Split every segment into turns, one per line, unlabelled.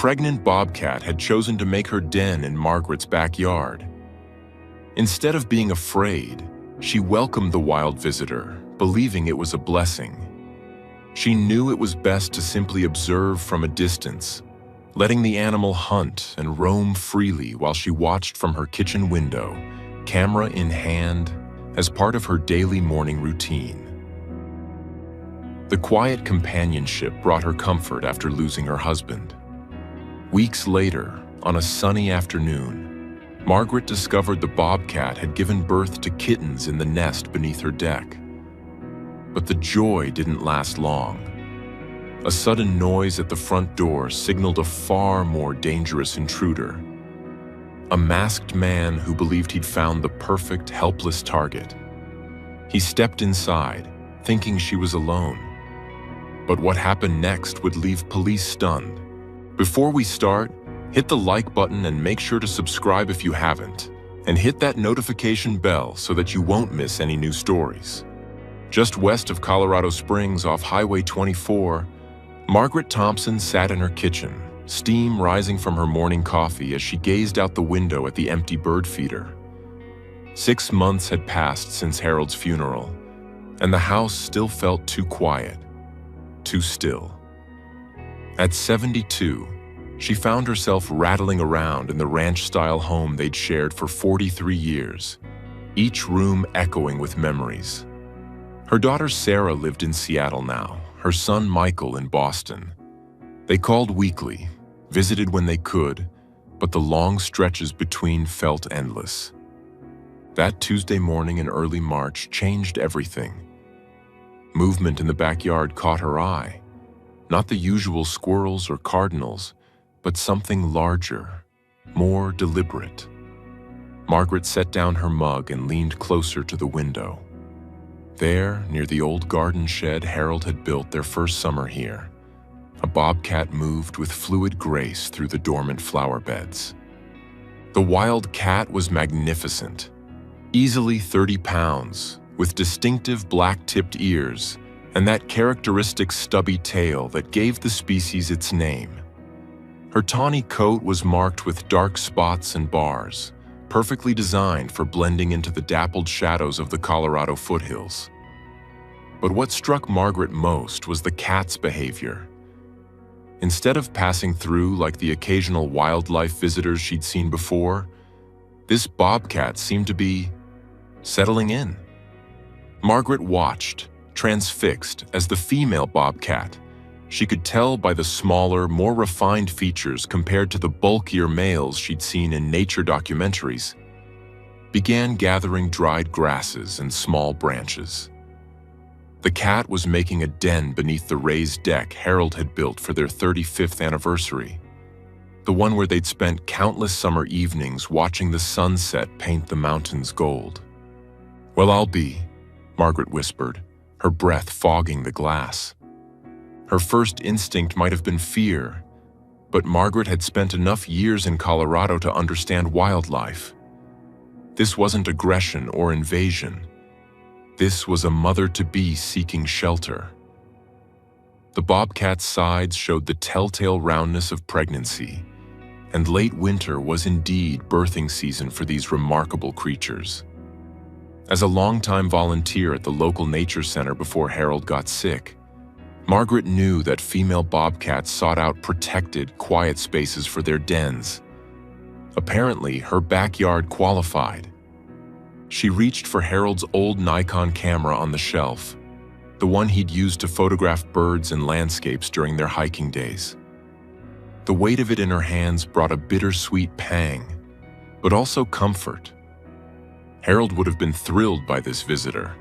pregnant bobcat had chosen to make her den in Margaret's backyard. Instead of being afraid, she welcomed the wild visitor, believing it was a blessing. She knew it was best to simply observe from a distance, letting the animal hunt and roam freely while she watched from her kitchen window, camera in hand, as part of her daily morning routine. The quiet companionship brought her comfort after losing her husband. Weeks later, on a sunny afternoon, Margaret discovered the bobcat had given birth to kittens in the nest beneath her deck. But the joy didn't last long. A sudden noise at the front door signaled a far more dangerous intruder. A masked man who believed he'd found the perfect, helpless target. He stepped inside, thinking she was alone. But what happened next would leave police stunned. Before we start, hit the like button and make sure to subscribe if you haven't, and hit that notification bell so that you won't miss any new stories. Just west of Colorado Springs off Highway 24, Margaret Thompson sat in her kitchen, steam rising from her morning coffee as she gazed out the window at the empty bird feeder. 6 months had passed since Harold's funeral, and the house still felt too quiet, too still. At 72, she found herself rattling around in the ranch-style home they'd shared for 43 years, each room echoing with memories. Her daughter Sarah lived in Seattle now, her son Michael in Boston. They called weekly, visited when they could, but the long stretches between felt endless. That Tuesday morning in early March changed everything. Movement in the backyard caught her eye. Not the usual squirrels or cardinals, but something larger, more deliberate. Margaret set down her mug and leaned closer to the window. There, near the old garden shed Harold had built their first summer here, a bobcat moved with fluid grace through the dormant flower beds. The wild cat was magnificent, easily 30 pounds, with distinctive black-tipped ears and that characteristic stubby tail that gave the species its name. Her tawny coat was marked with dark spots and bars, perfectly designed for blending into the dappled shadows of the Colorado foothills. But what struck Margaret most was the cat's behavior. Instead of passing through like the occasional wildlife visitors she'd seen before, this bobcat seemed to be settling in. Margaret watched, transfixed, as the female bobcat, she could tell by the smaller, more refined features compared to the bulkier males she'd seen in nature documentaries, began gathering dried grasses and small branches. The cat was making a den beneath the raised deck Harold had built for their 35th anniversary, the one where they'd spent countless summer evenings watching the sunset paint the mountains gold. "Well, I'll be," Margaret whispered, her breath fogging the glass. Her first instinct might have been fear, but Margaret had spent enough years in Colorado to understand wildlife. This wasn't aggression or invasion. This was a mother-to-be seeking shelter. The bobcat's sides showed the telltale roundness of pregnancy, and late winter was indeed birthing season for these remarkable creatures. As a longtime volunteer at the local nature center before Harold got sick, Margaret knew that female bobcats sought out protected, quiet spaces for their dens. Apparently, her backyard qualified. She reached for Harold's old Nikon camera on the shelf, the one he'd used to photograph birds and landscapes during their hiking days. The weight of it in her hands brought a bittersweet pang, but also comfort. Harold would have been thrilled by this visitor.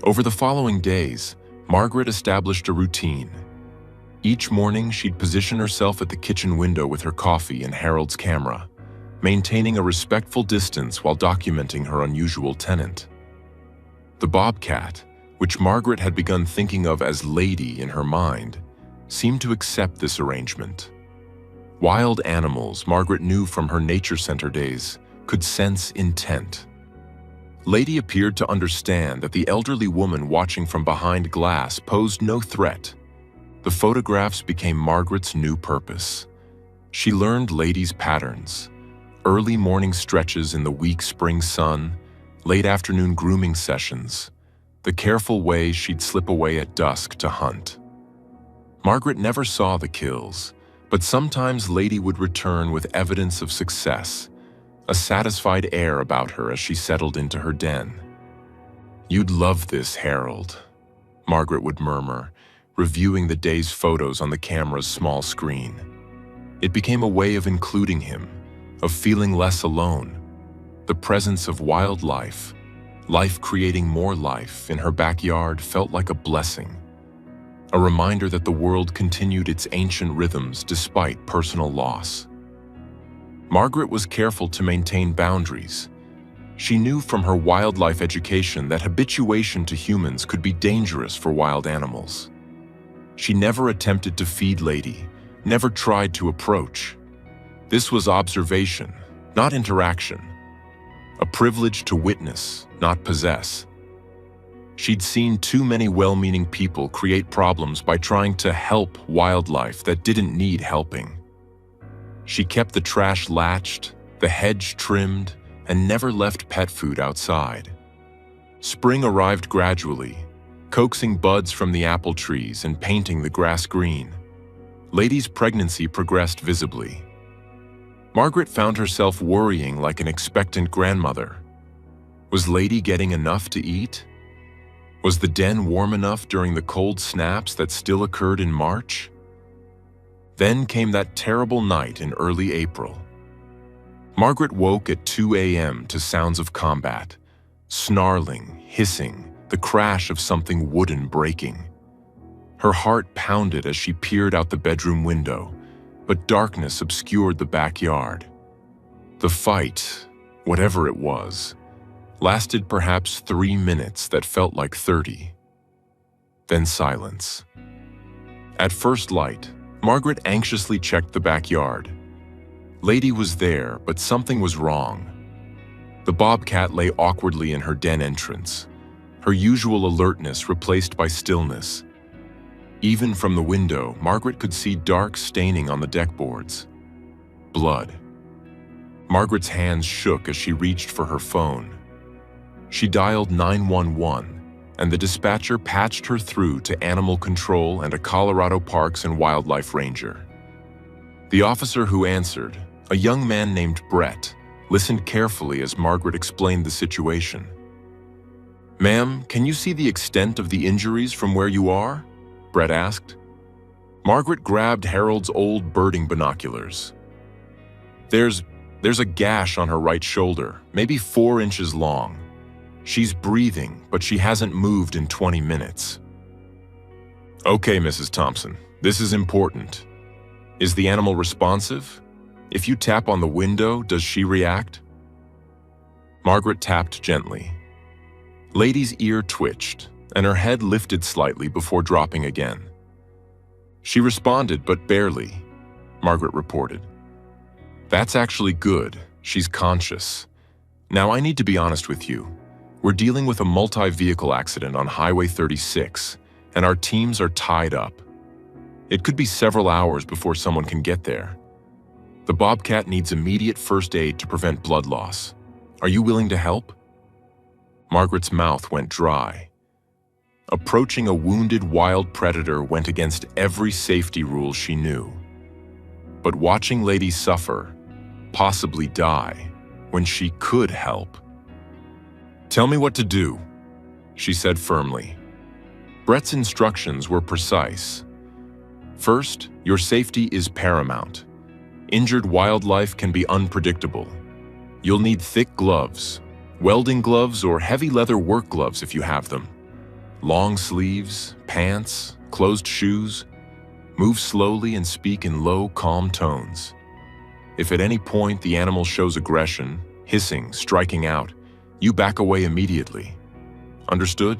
Over the following days, Margaret established a routine. Each morning, she'd position herself at the kitchen window with her coffee and Harold's camera, maintaining a respectful distance while documenting her unusual tenant. The bobcat, which Margaret had begun thinking of as Lady in her mind, seemed to accept this arrangement. Wild animals, Margaret knew from her nature center days, could sense intent. Lady appeared to understand that the elderly woman watching from behind glass posed no threat. The photographs became Margaret's new purpose, She learned Lady's patterns: early morning stretches in the weak spring sun, late afternoon grooming sessions, the careful way she'd slip away at dusk to hunt. Margaret never saw the kills, but sometimes Lady would return with evidence of success, a satisfied air about her as she settled into her den. "You'd love this, Harold," Margaret would murmur, reviewing the day's photos on the camera's small screen. It became a way of including him, of feeling less alone. The presence of wildlife, life creating more life in her backyard, felt like a blessing, a reminder that the world continued its ancient rhythms despite personal loss. Margaret was careful to maintain boundaries. She knew from her wildlife education that habituation to humans could be dangerous for wild animals. She never attempted to feed Lady, never tried to approach. This was observation, not interaction. A privilege to witness, not possess. She'd seen too many well-meaning people create problems by trying to help wildlife that didn't need helping. She kept the trash latched, the hedge trimmed, and never left pet food outside. Spring arrived gradually, coaxing buds from the apple trees and painting the grass green. Lady's pregnancy progressed visibly. Margaret found herself worrying like an expectant grandmother. Was Lady getting enough to eat? Was the den warm enough during the cold snaps that still occurred in March? Then came that terrible night in early April. Margaret woke at 2 a.m. to sounds of combat, snarling, hissing, the crash of something wooden breaking. Her heart pounded as she peered out the bedroom window, but darkness obscured the backyard. The fight, whatever it was, lasted perhaps 3 minutes that felt like 30. Then silence. At first light, Margaret anxiously checked the backyard. Lady was there, but something was wrong. The bobcat lay awkwardly in her den entrance, her usual alertness replaced by stillness. Even from the window, Margaret could see dark staining on the deck boards. Blood. Margaret's hands shook as she reached for her phone. She dialed 911, and the dispatcher patched her through to animal control and a Colorado Parks and Wildlife ranger. The officer who answered, a young man named Brett, listened carefully as Margaret explained the situation. "Ma'am, can you see the extent of the injuries from where you are?" Brett asked. Margaret grabbed Harold's old birding binoculars. There's a gash on her right shoulder, maybe 4 inches long. She's breathing, but she hasn't moved in 20 minutes. "Okay, Mrs. Thompson, this is important. Is the animal responsive? If you tap on the window, does she react?" Margaret tapped gently. Lady's ear twitched, and her head lifted slightly before dropping again. "She responded, but barely," Margaret reported. "That's actually good. She's conscious. Now, I need to be honest with you. We're dealing with a multi-vehicle accident on Highway 36, and our teams are tied up. It could be several hours before someone can get there. The bobcat needs immediate first aid to prevent blood loss. Are you willing to help?" Margaret's mouth went dry. Approaching a wounded wild predator went against every safety rule she knew. But watching Lady suffer, possibly die, when she could help. "Tell me what to do," she said firmly. Brett's instructions were precise. "First, your safety is paramount. Injured wildlife can be unpredictable. You'll need thick gloves, welding gloves or heavy leather work gloves if you have them. Long sleeves, pants, closed shoes. Move slowly and speak in low, calm tones. If at any point the animal shows aggression, hissing, striking out, you back away immediately. Understood?"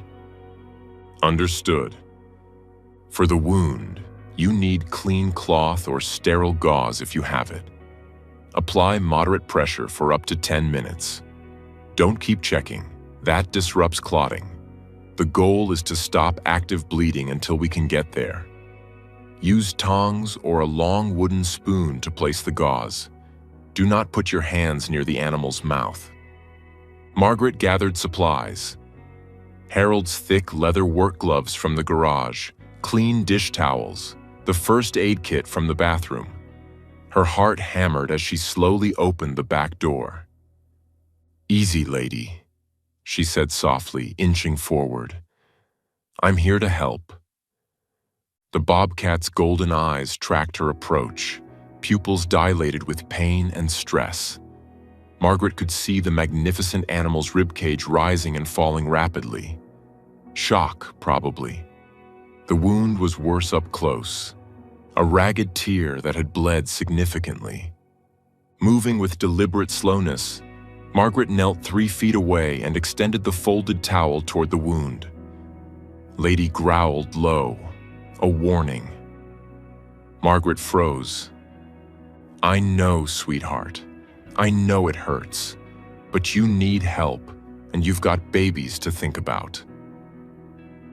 "Understood. For the wound, you need clean cloth or sterile gauze if you have it. Apply moderate pressure for up to 10 minutes. Don't keep checking. That disrupts clotting. The goal is to stop active bleeding until we can get there. Use tongs or a long wooden spoon to place the gauze. Do not put your hands near the animal's mouth. Margaret gathered supplies. Harold's thick leather work gloves from the garage, clean dish towels, the first aid kit from the bathroom. Her heart hammered as she slowly opened the back door. "Easy, lady," she said softly, inching forward. "I'm here to help." The bobcat's golden eyes tracked her approach, pupils dilated with pain and stress. Margaret could see the magnificent animal's ribcage rising and falling rapidly. Shock, probably. The wound was worse up close, a ragged tear that had bled significantly. Moving with deliberate slowness, Margaret knelt 3 feet away and extended the folded towel toward the wound. Lady growled low, a warning. Margaret froze. "I know, sweetheart. I know it hurts, but you need help, and you've got babies to think about."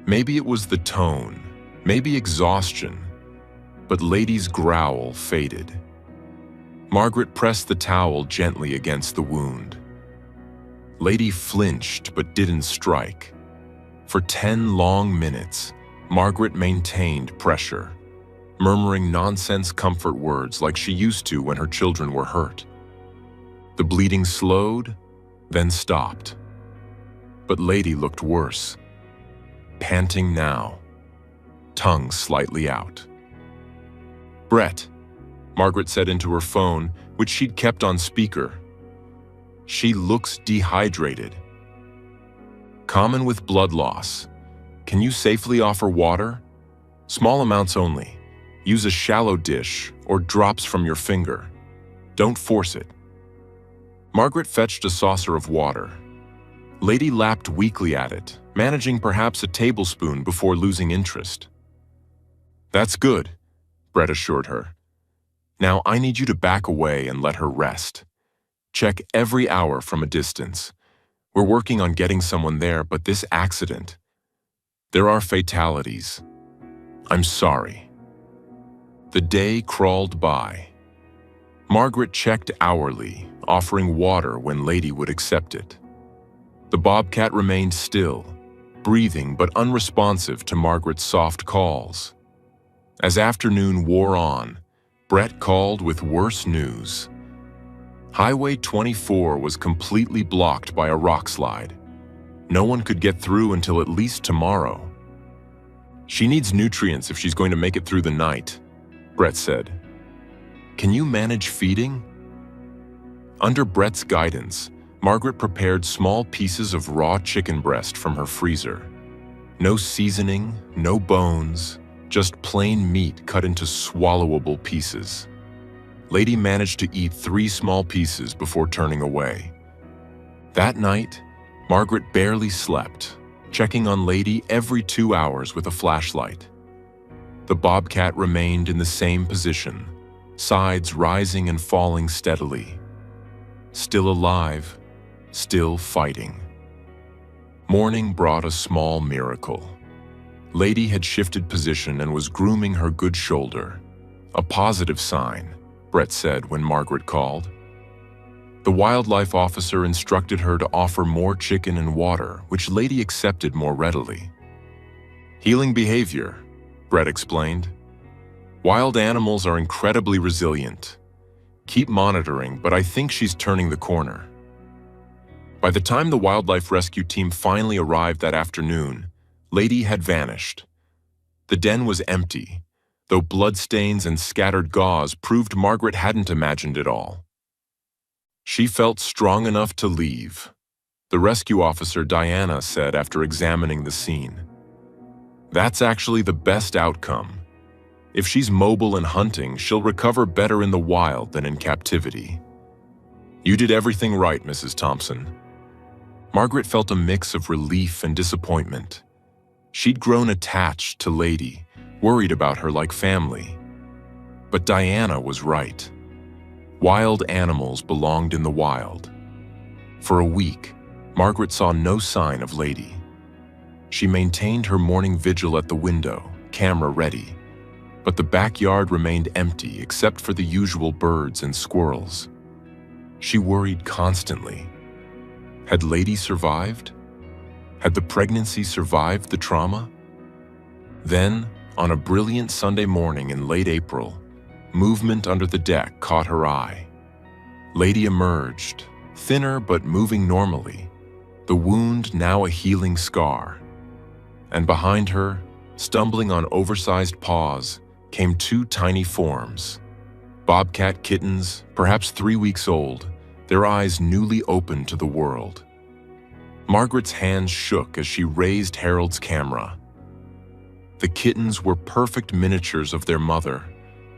Maybe it was the tone, maybe exhaustion, but Lady's growl faded. Margaret pressed the towel gently against the wound. Lady flinched but didn't strike. For 10 long minutes, Margaret maintained pressure, murmuring nonsense comfort words like she used to when her children were hurt. The bleeding slowed, then stopped. But Lady looked worse, panting now, tongue slightly out. "Brett," Margaret said into her phone, which she'd kept on speaker. "She looks dehydrated. Common with blood loss. Can you safely offer water? Small amounts only. Use a shallow dish or drops from your finger. Don't force it." Margaret fetched a saucer of water. Lady lapped weakly at it, managing perhaps a tablespoon before losing interest. "That's good," Brett assured her. "Now I need you to back away and let her rest. Check every hour from a distance. We're working on getting someone there, but this accident. There are fatalities. I'm sorry." The day crawled by. Margaret checked hourly, offering water when Lady would accept it. The bobcat remained still, breathing but unresponsive to Margaret's soft calls. As afternoon wore on, Brett called with worse news. Highway 24 was completely blocked by a rock slide. No one could get through until at least tomorrow. "She needs nutrients if she's going to make it through the night," Brett said. "Can you manage feeding?" Under Brett's guidance, Margaret prepared small pieces of raw chicken breast from her freezer. No seasoning, no bones, just plain meat cut into swallowable pieces. Lady managed to eat 3 small pieces before turning away. That night, Margaret barely slept, checking on Lady every 2 hours with a flashlight. The bobcat remained in the same position, sides rising and falling steadily. Still alive, still fighting. Morning brought a small miracle. Lady had shifted position and was grooming her good shoulder. A positive sign, Brett said when Margaret called. The wildlife officer instructed her to offer more chicken and water, which Lady accepted more readily. "Healing behavior," Brett explained. "Wild animals are incredibly resilient. Keep monitoring, but I think she's turning the corner." By the time the wildlife rescue team finally arrived that afternoon, Lady had vanished. The den was empty, though bloodstains and scattered gauze proved Margaret hadn't imagined it all. She felt strong enough to leave, the rescue officer Diana said after examining the scene. "That's actually the best outcome. If she's mobile and hunting, she'll recover better in the wild than in captivity." "You did everything right, Mrs. Thompson." Margaret felt a mix of relief and disappointment. She'd grown attached to Lady, worried about her like family. But Diana was right. Wild animals belonged in the wild. For a week, Margaret saw no sign of Lady. She maintained her morning vigil at the window, camera ready. But the backyard remained empty except for the usual birds and squirrels. She worried constantly. Had Lady survived? Had the pregnancy survived the trauma? Then, on a brilliant Sunday morning in late April, movement under the deck caught her eye. Lady emerged, thinner but moving normally, the wound now a healing scar. And behind her, stumbling on oversized paws, came two tiny forms. Bobcat kittens, perhaps 3 weeks old, their eyes newly opened to the world. Margaret's hands shook as she raised Harold's camera. The kittens were perfect miniatures of their mother,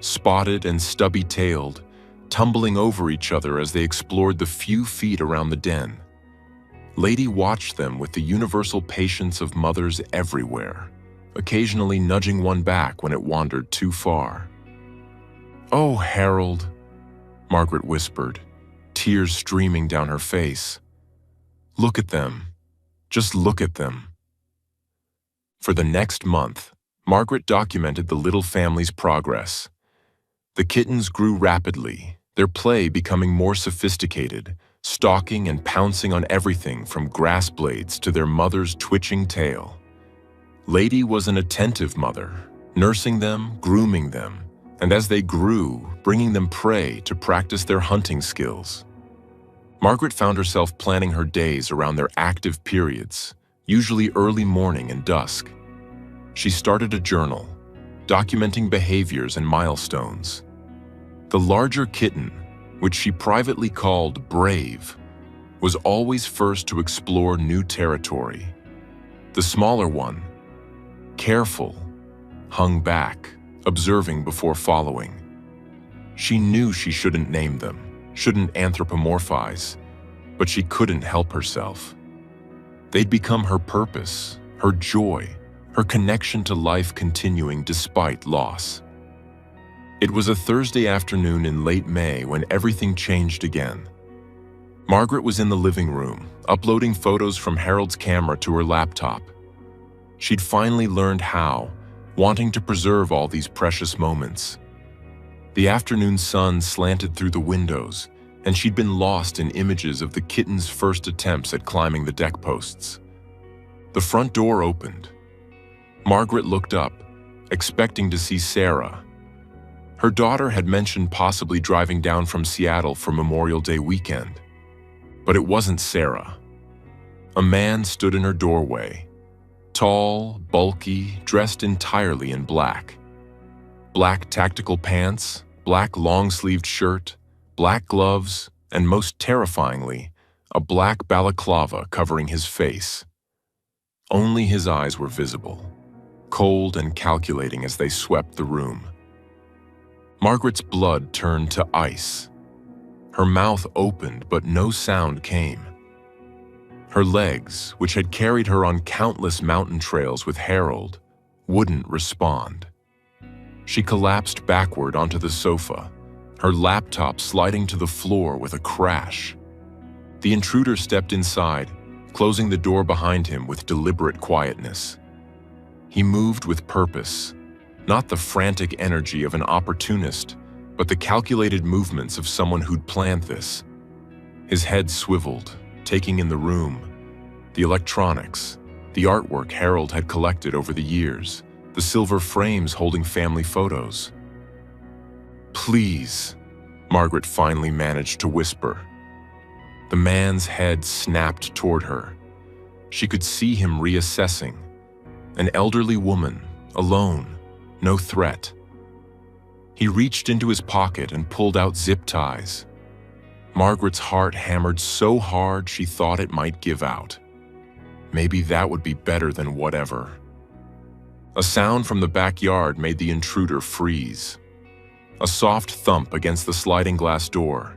spotted and stubby-tailed, tumbling over each other as they explored the few feet around the den. Lady watched them with the universal patience of mothers everywhere, occasionally nudging one back when it wandered too far. "Oh, Harold," Margaret whispered, tears streaming down her face. "Look at them. Just look at them." For the next month, Margaret documented the little family's progress. The kittens grew rapidly, their play becoming more sophisticated, stalking and pouncing on everything from grass blades to their mother's twitching tail. Lady was an attentive mother, nursing them, grooming them, and as they grew, bringing them prey to practice their hunting skills. Margaret found herself planning her days around their active periods, usually early morning and dusk. She started a journal, documenting behaviors and milestones. The larger kitten, which she privately called Brave, was always first to explore new territory. The smaller one, Careful, hung back, observing before following. She knew she shouldn't name them, shouldn't anthropomorphize, but she couldn't help herself. They'd become her purpose, her joy, her connection to life continuing despite loss. It was a Thursday afternoon in late May when everything changed again. Margaret was in the living room, uploading photos from Harold's camera to her laptop. She'd finally learned how, wanting to preserve all these precious moments. The afternoon sun slanted through the windows, and she'd been lost in images of the kitten's first attempts at climbing the deck posts. The front door opened. Margaret looked up, expecting to see Sarah. Her daughter had mentioned possibly driving down from Seattle for Memorial Day weekend. But it wasn't Sarah. A man stood in her doorway, tall, bulky, dressed entirely in black. Black tactical pants, black long-sleeved shirt, black gloves, and most terrifyingly, a black balaclava covering his face. Only his eyes were visible, cold and calculating as they swept the room. Margaret's blood turned to ice. Her mouth opened, but no sound came. Her legs, which had carried her on countless mountain trails with Harold, wouldn't respond. She collapsed backward onto the sofa, her laptop sliding to the floor with a crash. The intruder stepped inside, closing the door behind him with deliberate quietness. He moved with purpose, not the frantic energy of an opportunist, but the calculated movements of someone who'd planned this. His head swiveled, taking in the room, the electronics, the artwork Harold had collected over the years, the silver frames holding family photos. "Please," Margaret finally managed to whisper. The man's head snapped toward her. She could see him reassessing. An elderly woman, alone, no threat. He reached into his pocket and pulled out zip ties. Margaret's heart hammered so hard she thought it might give out. Maybe that would be better than whatever. A sound from the backyard made the intruder freeze. A soft thump against the sliding glass door.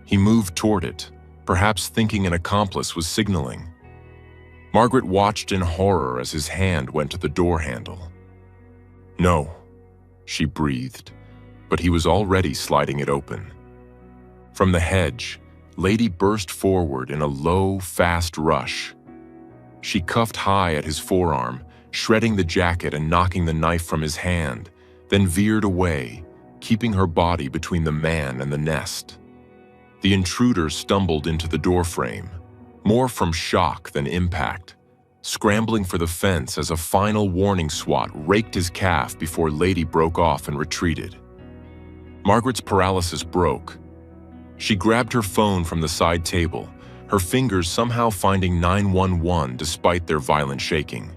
He moved toward it, perhaps thinking an accomplice was signaling. Margaret watched in horror as his hand went to the door handle. "No," she breathed, but he was already sliding it open. From the hedge, Lady burst forward in a low, fast rush. She cuffed high at his forearm, shredding the jacket and knocking the knife from his hand, then veered away, keeping her body between the man and the nest. The intruder stumbled into the doorframe, more from shock than impact, scrambling for the fence as a final warning swat raked his calf before Lady broke off and retreated. Margaret's paralysis broke. She grabbed her phone from the side table, her fingers somehow finding 911 despite their violent shaking.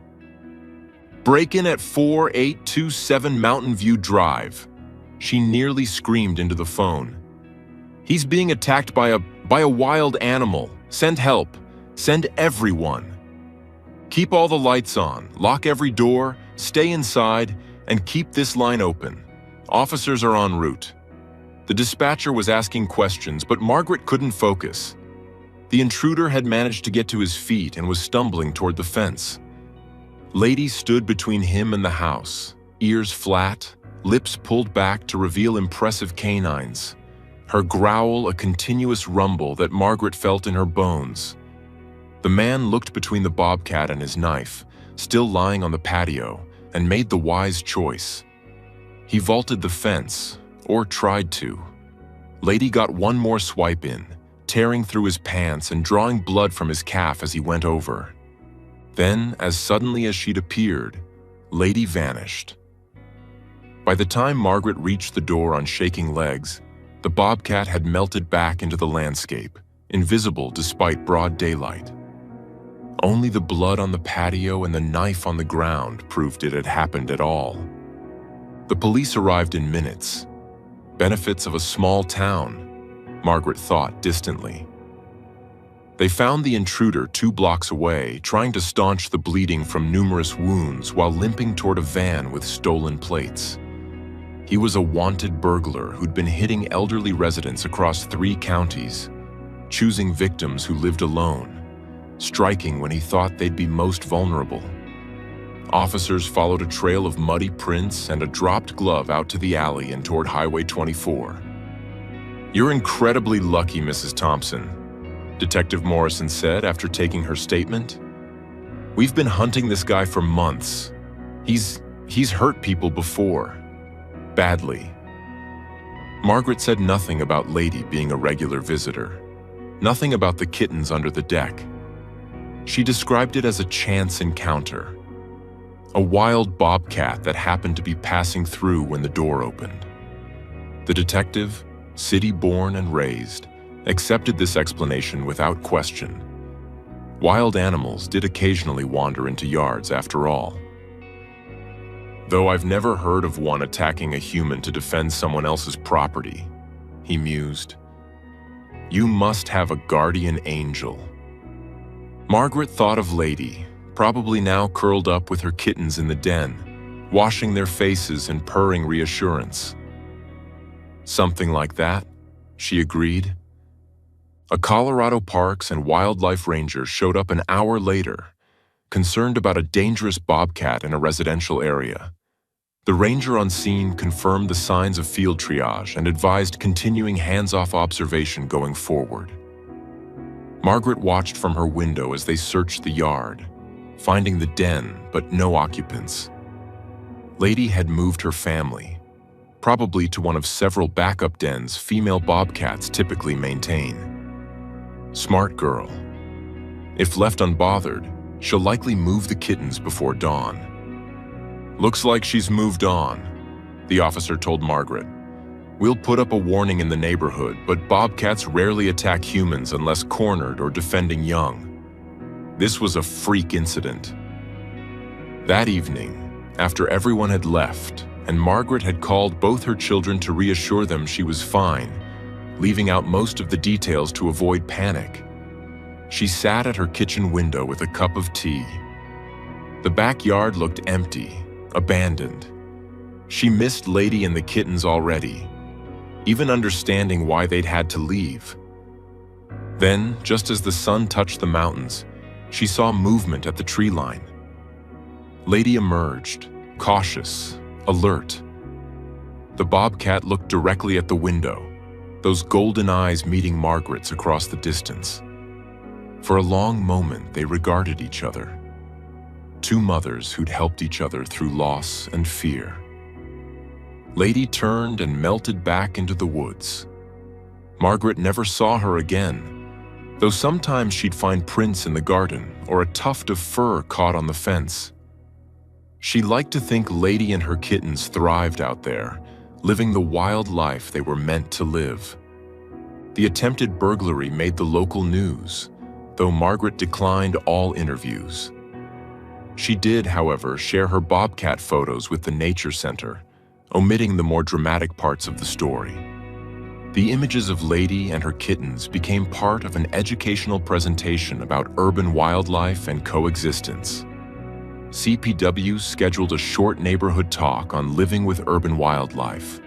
"Break-in at 4827 Mountain View Drive," she nearly screamed into the phone. "He's being attacked by a wild animal. Send help. Send everyone. Keep all the lights on, lock every door, stay inside, and keep this line open. Officers are en route." The dispatcher was asking questions, but Margaret couldn't focus. The intruder had managed to get to his feet and was stumbling toward the fence. Lady stood between him and the house, ears flat, lips pulled back to reveal impressive canines. Her growl a continuous rumble that Margaret felt in her bones. The man looked between the bobcat and his knife, still lying on the patio, and made the wise choice. He vaulted the fence, or tried to. Lady got one more swipe in, tearing through his pants and drawing blood from his calf as he went over. Then, as suddenly as she'd appeared, Lady vanished. By the time Margaret reached the door on shaking legs, the bobcat had melted back into the landscape, invisible despite broad daylight. Only the blood on the patio and the knife on the ground proved it had happened at all. The police arrived in minutes. Benefits of a small town, Margaret thought distantly. They found the intruder 2 blocks away, trying to staunch the bleeding from numerous wounds while limping toward a van with stolen plates. He was a wanted burglar who'd been hitting elderly residents across 3 counties, choosing victims who lived alone, striking when he thought they'd be most vulnerable. Officers followed a trail of muddy prints and a dropped glove out to the alley and toward Highway 24. "You're incredibly lucky, Mrs. Thompson," Detective Morrison said after taking her statement. "We've been hunting this guy for months. He's hurt people before. Badly." Margaret said nothing about Lady being a regular visitor. Nothing about the kittens under the deck. She described it as a chance encounter. A wild bobcat that happened to be passing through when the door opened. The detective, city-born and raised, accepted this explanation without question. Wild animals did occasionally wander into yards after all. "Though I've never heard of one attacking a human to defend someone else's property," he mused. "You must have a guardian angel." Margaret thought of Lady, probably now curled up with her kittens in the den, washing their faces and purring reassurance. "Something like that," she agreed. A Colorado Parks and Wildlife Ranger showed up an hour later, concerned about a dangerous bobcat in a residential area. The ranger on scene confirmed the signs of field triage and advised continuing hands-off observation going forward. Margaret watched from her window as they searched the yard, finding the den but no occupants. Lady had moved her family, probably to one of several backup dens female bobcats typically maintain. Smart girl. If left unbothered, she'll likely move the kittens before dawn. "Looks like she's moved on," the officer told Margaret. "We'll put up a warning in the neighborhood, but bobcats rarely attack humans unless cornered or defending young. This was a freak incident." That evening, after everyone had left and Margaret had called both her children to reassure them she was fine, leaving out most of the details to avoid panic, she sat at her kitchen window with a cup of tea. The backyard looked empty, abandoned. She missed Lady and the kittens already, even understanding why they'd had to leave. Then, just as the sun touched the mountains, she saw movement at the tree line. Lady emerged, cautious, alert. The bobcat looked directly at the window, those golden eyes meeting Margaret's across the distance. For a long moment, they regarded each other. 2 mothers who'd helped each other through loss and fear. Lady turned and melted back into the woods. Margaret never saw her again, though sometimes she'd find prints in the garden or a tuft of fur caught on the fence. She liked to think Lady and her kittens thrived out there, living the wild life they were meant to live. The attempted burglary made the local news, though Margaret declined all interviews. She did, however, share her Bobcat photos with the Nature Center, omitting the more dramatic parts of the story. The images of Lady and her kittens became part of an educational presentation about urban wildlife and coexistence. CPW scheduled a short neighborhood talk on living with urban wildlife.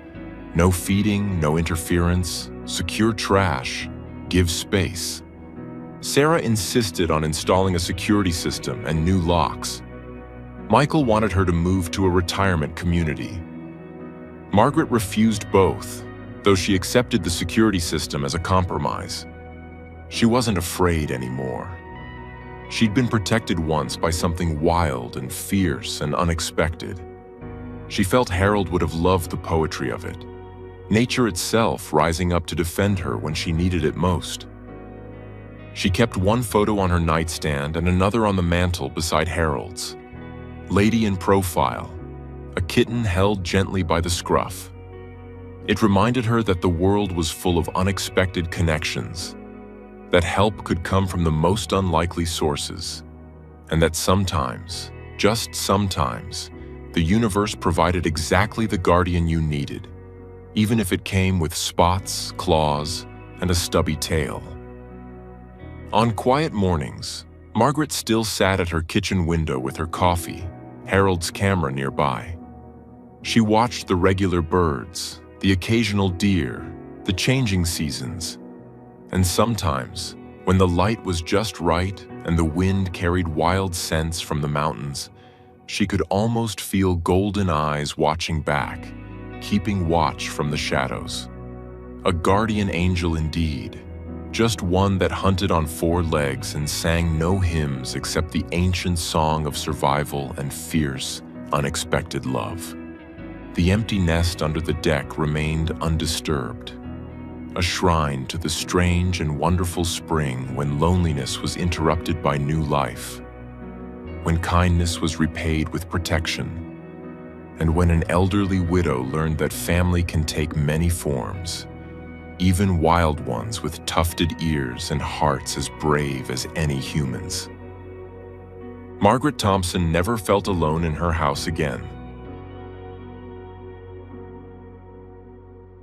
No feeding, no interference, secure trash, give space. Sarah insisted on installing a security system and new locks. Michael wanted her to move to a retirement community. Margaret refused both, though she accepted the security system as a compromise. She wasn't afraid anymore. She'd been protected once by something wild and fierce and unexpected. She felt Harold would have loved the poetry of it, nature itself rising up to defend her when she needed it most. She kept one photo on her nightstand and another on the mantel beside Harold's. Lady in profile, a kitten held gently by the scruff. It reminded her that the world was full of unexpected connections, that help could come from the most unlikely sources, and that sometimes, just sometimes, the universe provided exactly the guardian you needed, even if it came with spots, claws, and a stubby tail. On quiet mornings, Margaret still sat at her kitchen window with her coffee, Harold's camera nearby. She watched the regular birds, the occasional deer, the changing seasons, and sometimes, when the light was just right and the wind carried wild scents from the mountains, she could almost feel golden eyes watching back, keeping watch from the shadows. A guardian angel indeed, just one that hunted on four legs and sang no hymns except the ancient song of survival and fierce, unexpected love. The empty nest under the deck remained undisturbed, a shrine to the strange and wonderful spring when loneliness was interrupted by new life, when kindness was repaid with protection, and when an elderly widow learned that family can take many forms, even wild ones with tufted ears and hearts as brave as any humans. Margaret Thompson never felt alone in her house again.